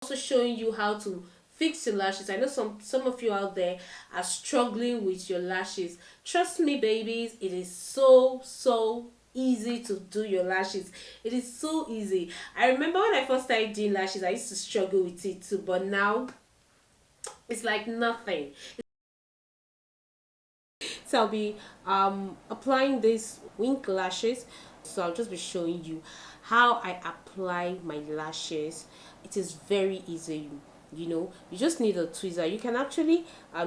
Also showing you how to fix your lashes. I know some of you out there are struggling with your lashes. Trust me, babies, it is so easy to do your lashes. It is so easy. I remember when I first started doing lashes, I used to struggle with it too, but now it's like nothing. So I'll be applying this Wynkk lashes. So I'll just be showing you how I apply my lashes. It is very easy. You know, you just need a tweezer. You can actually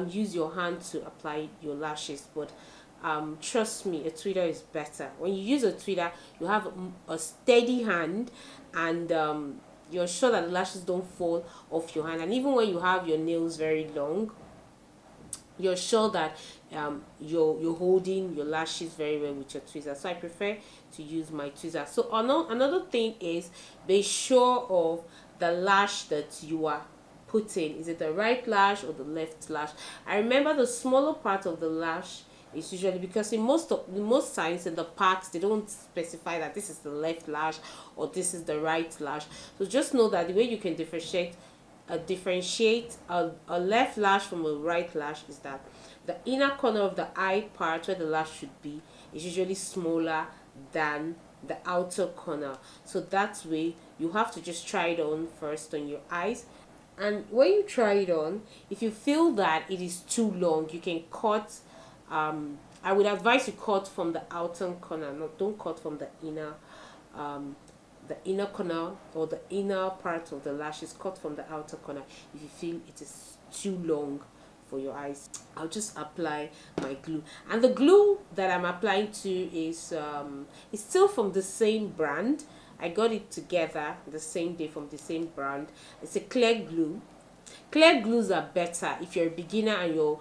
use your hand to apply your lashes, but trust me, a tweezer is better. When you use a tweezer, you have a steady hand, and you're sure that the lashes don't fall off your hand. And even when you have your nails very long, you're sure that you're holding your lashes very well with your tweezer. So I prefer to use my tweezer. So another thing is, be sure of the lash that you are putting. Is it the right lash or the left lash? I remember the smaller part of the lash is usually, because in most times in the packs they don't specify that this is the left lash or this is the right lash. So just know that the way you can differentiate a left lash from a right lash is that the inner corner of the eye part where the lash should be is usually smaller than the outer corner. So that way you have to just try it on first on your eyes, and when you try it on, if you feel that it is too long, you can cut. I would advise you cut from the outer corner, not don't cut from um, the inner corner or the inner part of the lashes. Cut from the outer corner if you feel it is too long for your eyes. I'll just apply my glue, and the glue that I'm applying to is still from the same brand. I got it together the same day from the same brand. It's a clear glue. Clear glues are better if you're a beginner and you're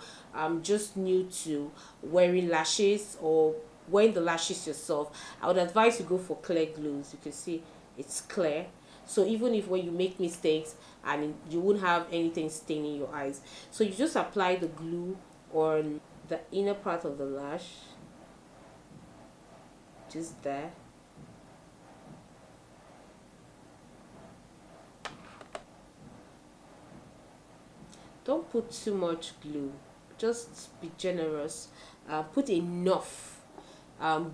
just new to wearing lashes or wearing the lashes yourself. I would advise you go for clear glues. You can see it's clear. So even if when you make mistakes, and you won't have anything staining your eyes. So you just apply the glue on the inner part of the lash, just there. Don't put too much glue, just be generous. Put enough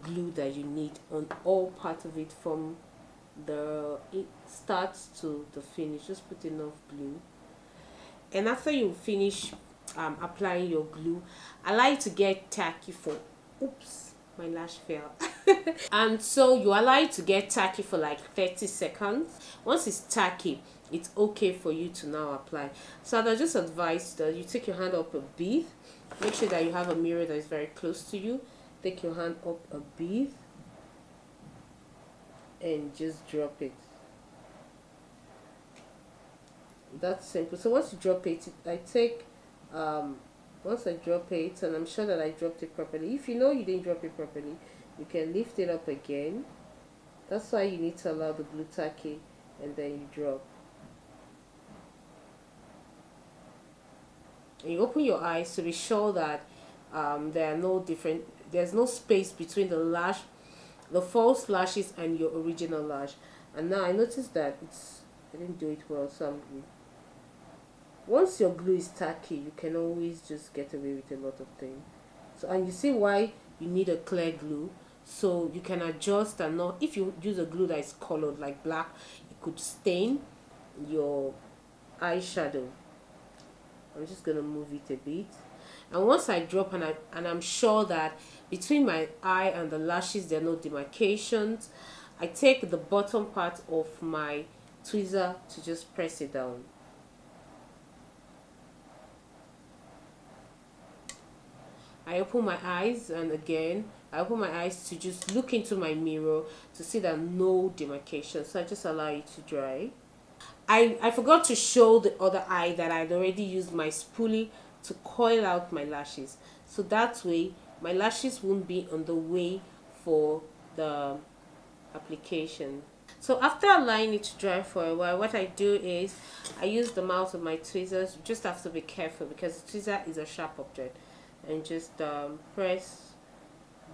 glue that you need on all parts of it, from the start to the finish. Just put enough glue, and after you finish applying your glue, I like to get tacky for, oops, my lash fell. And so you allow it to get tacky for like 30 seconds. Once it's tacky, it's okay for you to now apply. So I just advise that you take your hand up a bit. Make sure that you have a mirror that is very close to you. Take your hand up a bit and just drop it. That's simple. So once you drop it, I take once I drop it, and I'm sure that I dropped it properly. If you know you didn't drop it properly, you can lift it up again. That's why you need to allow the glue tacky, and then you drop. And you open your eyes to be sure that there's no space between the false lashes and your original lash. And now I noticed that I didn't do it well, so once your glue is tacky, you can always just get away with a lot of things. So, and you see why you need a clear glue, so you can adjust. And not, if you use a glue that is colored like black, it could stain your eyeshadow. I'm just gonna move it a bit, and once I drop, and I'm sure that between my eye and the lashes there are no demarcations, I take the bottom part of my tweezer to just press it down. I open my eyes, and again I open my eyes to just look into my mirror to see that no demarcation. So I just allow it to dry. I forgot to show the other eye that I'd already used my spoolie to coil out my lashes. So that way my lashes won't be on the way for the application. So after allowing it to dry for a while, what I do is I use the mouth of my tweezers. You just have to be careful because the tweezer is a sharp object, and just press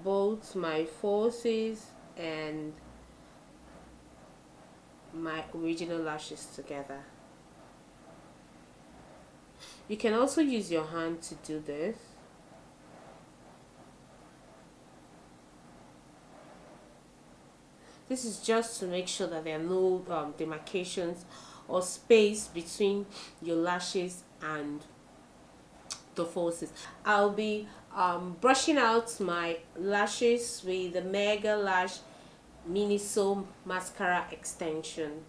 both my falsies and my original lashes together. You can also use your hand to do this. This is just to make sure that there are no demarcations or space between your lashes and the falsies. I'll be brushing out my lashes with the Mega Lash Miniso mascara extension.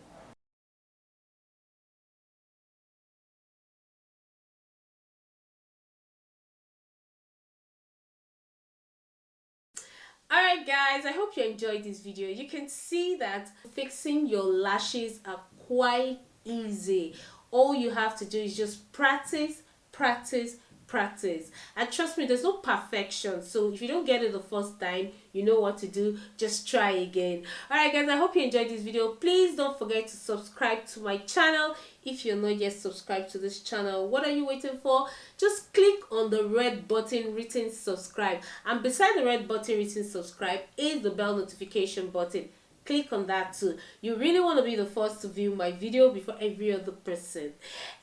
Alright guys, I hope you enjoyed this video. You can see that fixing your lashes are quite easy. All you have to do is just practice, practice, practice. And trust me, there's no perfection. So if you don't get it the first time, you know what to do. Just try again. Alright guys, I hope you enjoyed this video. Please don't forget to subscribe to my channel. If you're not yet subscribed to this channel, what are you waiting for? Just click on the red button written subscribe, and beside the red button written subscribe is the bell notification button. Click on that too. You really want to be the first to view my video before every other person.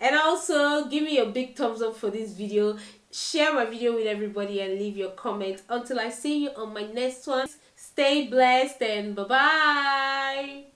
And also give me a big thumbs up for this video, share my video with everybody, and leave your comment. Until I see you on my next one, stay blessed and bye bye.